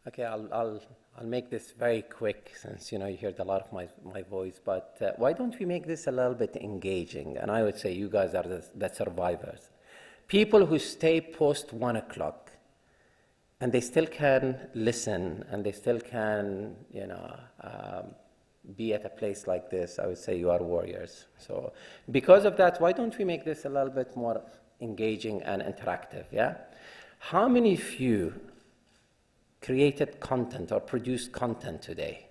Okay, I'll make this very quick since you heard a lot of my voice. But why don't we make this a little bit engaging? And I would say you guys are the survivors, people who stay post 1 o'clock, and they still can listen, and they still can be at a place like this. I would say you are warriors. So because of that, why don't we make this a little bit more engaging and interactive? Yeah. How many of you created content or produced content today?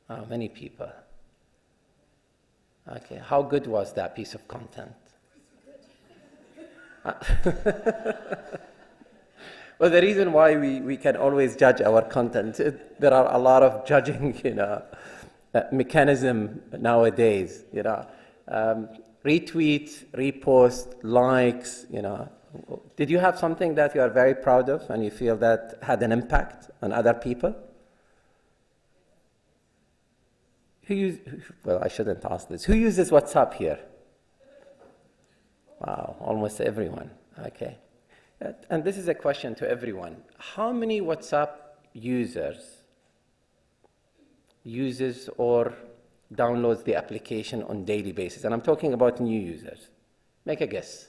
How many people? Okay, how good was that piece of content? Well, the reason why we can always judge our content, there are a lot of judging, mechanism nowadays, retweets, reposts, likes, Did you have something that you are very proud of and you feel that had an impact on other people? Well, I shouldn't ask this. Who uses WhatsApp here? Wow, almost everyone. Okay. And this is a question to everyone. How many WhatsApp users uses or downloads the application on daily basis? And I'm talking about new users. Make a guess.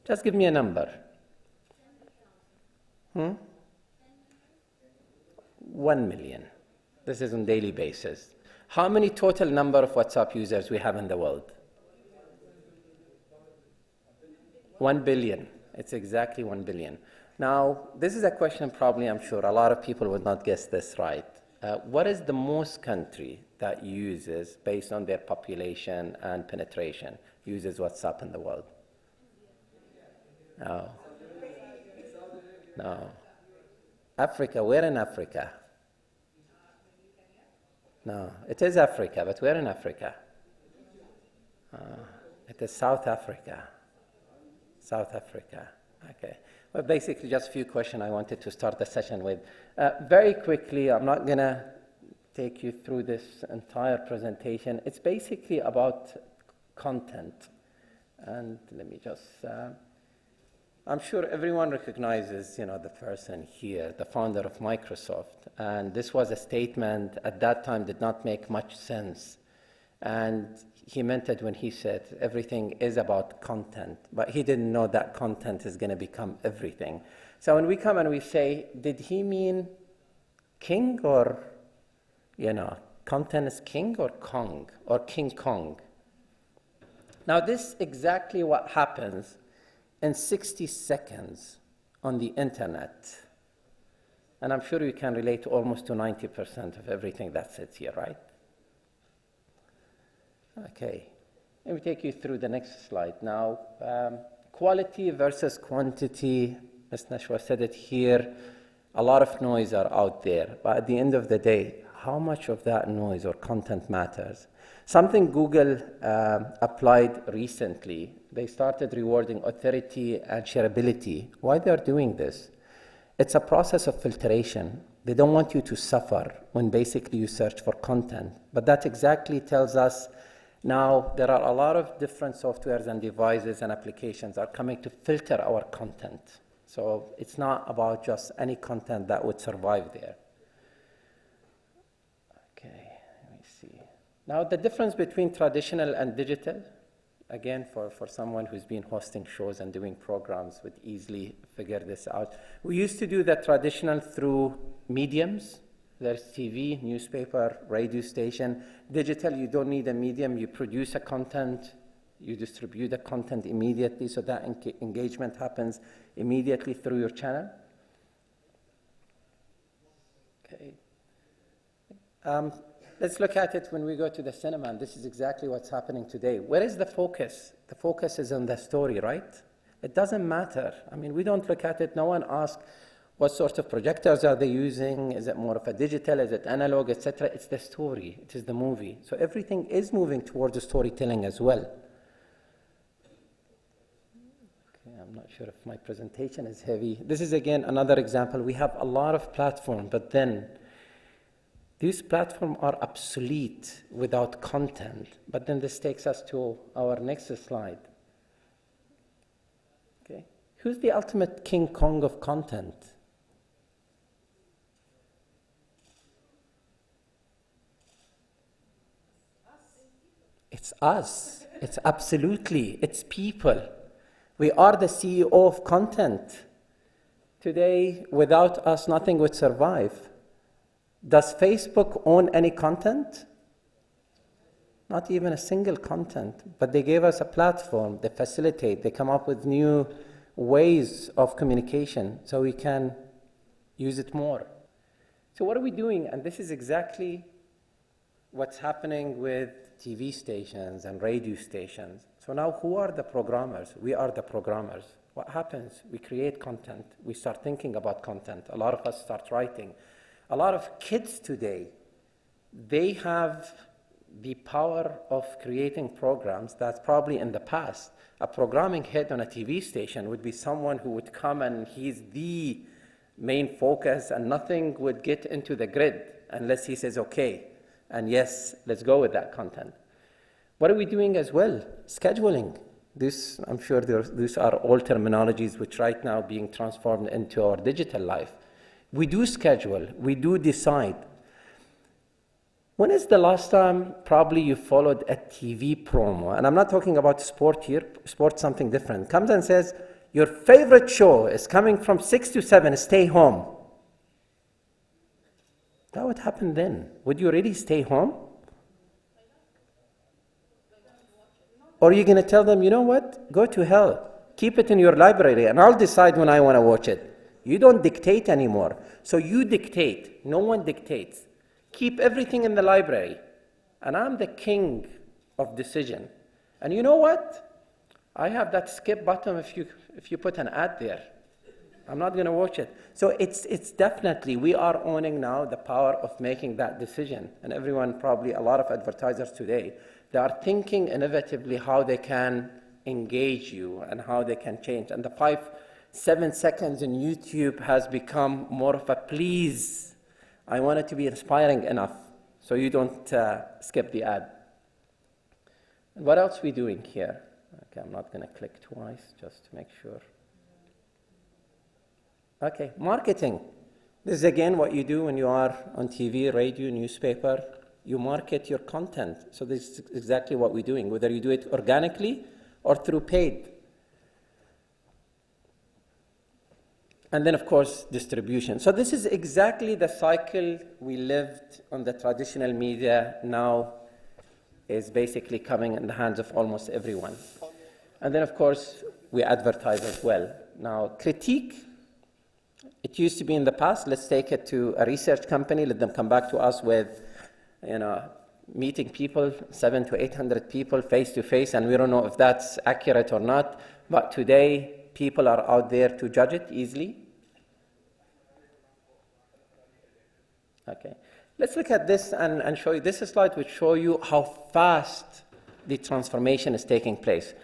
Just give me a number. 1 million. This is on daily basis. How many total number of WhatsApp users we have in the world? 1 billion. It's exactly 1 billion. Now, this is a question probably I'm sure a lot of people would not guess this right. What is the most country that uses, based on their population and penetration, uses WhatsApp in the world? No. No. Africa, where in Africa? No, it is Africa, but where in Africa? It is South Africa. South Africa, okay. Well, basically just a few questions I wanted to start the session with. Very quickly, I'm not gonna take you through this entire presentation. It's basically about content. And let me just, I'm sure everyone recognizes, the person here, the founder of Microsoft. And this was a statement at that time did not make much sense. And he meant it when he said everything is about content, but he didn't know that content is going to become everything. So when we come and we say, did he mean king or, content is king or Kong or King Kong? Now this exactly what happens in 60 seconds on the internet. And I'm sure you can relate almost to 90% of everything that sits here, right? Okay, let me take you through the next slide. Now, quality versus quantity, Ms. Nashwa said it here, a lot of noise are out there, but at the end of the day, how much of that noise or content matters? Something Google applied recently, they started rewarding authority and shareability. Why they're doing this? It's a process of filtration. They don't want you to suffer when basically you search for content. But that exactly tells us now there are a lot of different softwares and devices and applications are coming to filter our content. So it's not about just any content that would survive there. Okay, let me see. Now the difference between traditional and digital, again, for someone who's been hosting shows and doing programs would easily figure this out. We used to do the traditional through mediums. There's TV, newspaper, radio station. Digital, you don't need a medium. You produce a content, you distribute the content immediately, so that engagement happens immediately through your channel. Okay. Let's look at it when we go to the cinema, and this is exactly what's happening today. Where is the focus? The focus is on the story, right? It doesn't matter. I mean, we don't look at it. No one asks what sort of projectors are they using. Is it more of a digital? Is it analog, etc.? It's the story. It is the movie. So everything is moving towards the storytelling as well. Okay, I'm not sure if my presentation is heavy. This is, again, another example. We have a lot of platforms, but then These platforms are obsolete without content. But then this takes us to our next slide. Okay. Who's the ultimate King Kong of content? It's us. It's absolutely, it's people. We are the CEO of content. Today, without us, nothing would survive. Does Facebook own any content? Not even a single content, but they gave us a platform, they facilitate, they come up with new ways of communication so we can use it more. So what are we doing? And this is exactly what's happening with TV stations and radio stations. So now who are the programmers? We are the programmers. What happens? We create content. We start thinking about content. A lot of us start writing. A lot of kids today, they have the power of creating programs that probably in the past, a programming head on a TV station would be someone who would come and he's the main focus and nothing would get into the grid unless he says, okay, and yes, let's go with that content. What are we doing as well? Scheduling. This, I'm sure these are all terminologies which right now being transformed into our digital life. We do schedule, we do decide. When is the last time probably you followed a TV promo? And I'm not talking about sport here, sport's something different. Comes and says, your favorite show is coming from 6 to 7, stay home. That would happen then. Would you really stay home? Or are you going to tell them, you know what, go to hell, keep it in your library and I'll decide when I want to watch it. You don't dictate anymore. So you dictate. No one dictates. Keep everything in the library. And I'm the king of decision. And you know what? I have that skip button if you put an ad there. I'm not going to watch it. So it's definitely, we are owning now the power of making that decision. And everyone, probably a lot of advertisers today, they are thinking innovatively how they can engage you and how they can change. And the 7 seconds in YouTube has become more of a please. I want it to be inspiring enough so you don't skip the ad. And what else are we doing here? Okay, I'm not going to click twice just to make sure. Okay, marketing. This is again what you do when you are on TV, radio, newspaper. You market your content. So this is exactly what we're doing, whether you do it organically or through paid. And then, of course, distribution. So this is exactly the cycle we lived on the traditional media, now is basically coming in the hands of almost everyone. And then, of course, we advertise as well. Now, critique, it used to be in the past, let's take it to a research company, let them come back to us with, meeting people, 700 to 800 people face to face, and we don't know if that's accurate or not. But today, people are out there to judge it easily. Okay, let's look at this and show you. This slide will show you how fast the transformation is taking place.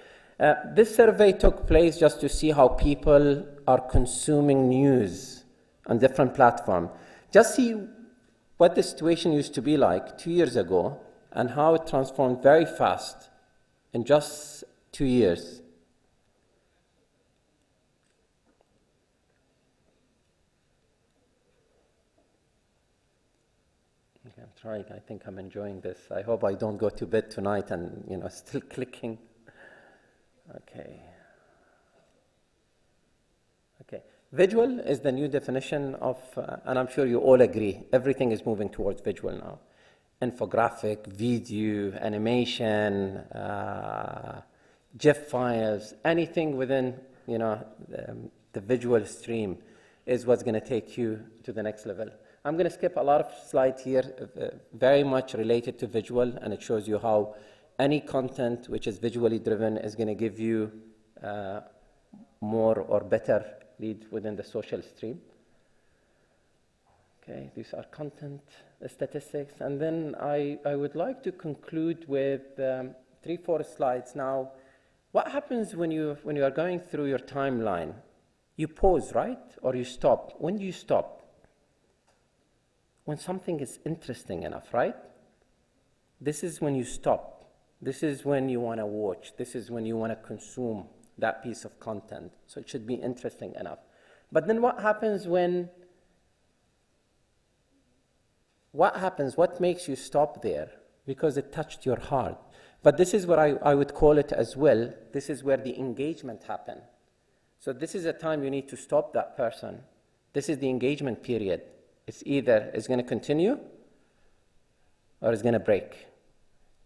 This survey took place just to see how people are consuming news on different platforms. Just see what the situation used to be like 2 years ago and how it transformed very fast in just 2 years. Okay, I'm trying. I think I'm enjoying this. I hope I don't go to bed tonight and, still clicking. Okay. Okay. Visual is the new definition of, and I'm sure you all agree, everything is moving towards visual now. Infographic, video, animation, GIF files, anything within, the visual stream is what's going to take you to the next level. I'm going to skip a lot of slides here, very much related to visual, and it shows you how any content which is visually driven is going to give you more or better leads within the social stream. Okay, these are content statistics. And then I would like to conclude with 3-4 slides. Now, what happens when you are going through your timeline? You pause, right? Or you stop. When do you stop? when something is interesting enough, right? This is when you stop. This is when you want to watch. This is when you want to consume that piece of content. So it should be interesting enough. But then what happens when, what makes you stop there? Because it touched your heart. But this is what I would call it as well. This is where the engagement happens. So this is a time you need to stop that person. This is the engagement period. It's either it's going to continue or it's going to break.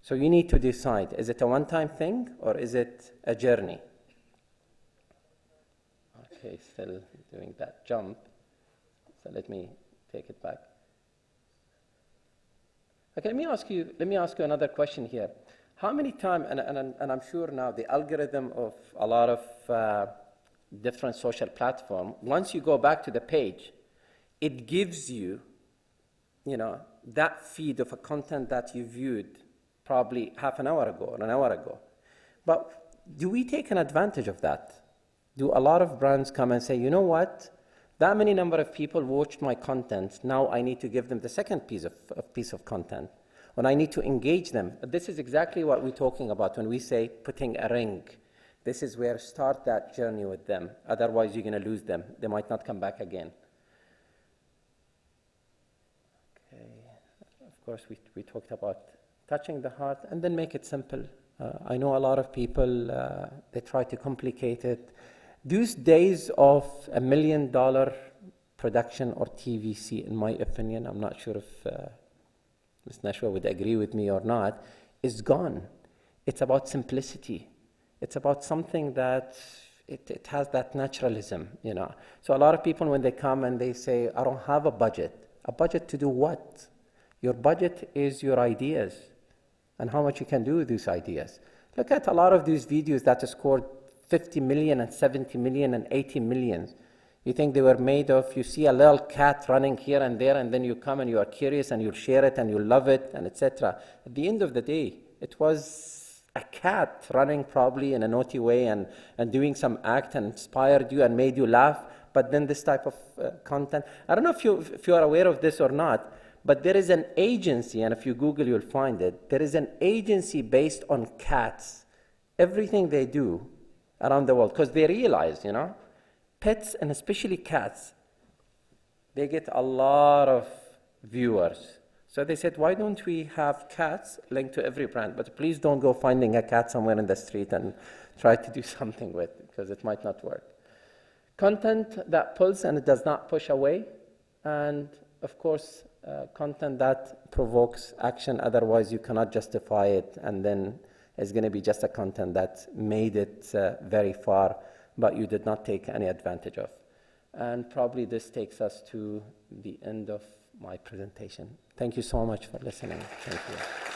So you need to decide, is it a one-time thing or is it a journey? Okay, still doing that jump. So let me take it back. Okay, let me ask you another question here. How many times, and I'm sure now the algorithm of a lot of different social platforms, once you go back to the page, it gives you, that feed of a content that you viewed probably half an hour ago or an hour ago. But do we take an advantage of that? Do a lot of brands come and say, you know what? That many number of people watched my content. Now I need to give them the second piece of content. When I need to engage them. This is exactly what we're talking about when we say putting a ring. This is where start that journey with them. Otherwise, you're going to lose them. They might not come back again. Okay. Of course, we talked about touching the heart and then make it simple. I know a lot of people, they try to complicate it. These days of $1 million production or TVC, in my opinion, I'm not sure if Ms. Nashwa would agree with me or not, is gone. It's about simplicity. It's about something that it has that naturalism, So a lot of people, when they come and they say, I don't have a budget to do what? Your budget is your ideas and how much you can do with these ideas. Look at a lot of these videos that scored 50 million and 70 million and 80 million. You think they were made of, you see a little cat running here and there, and then you come and you are curious and you'll share it and you'll love it, and etc. At the end of the day, it was a cat running probably in a naughty way and doing some act and inspired you and made you laugh. But then this type of content, I don't know if you are aware of this or not, but there is an agency, and if you Google, you'll find it. There is an agency based on cats. Everything they do around the world, because they realize, pets and especially cats, they get a lot of viewers. So they said, why don't we have cats linked to every brand? But please don't go finding a cat somewhere in the street and try to do something with it, because it might not work. Content that pulls and it does not push away. And of course, content that provokes action. Otherwise, you cannot justify it. And then it's going to be just a content that made it very far, but you did not take any advantage of. And probably this takes us to the end of my presentation. Thank you so much for listening. Thank you.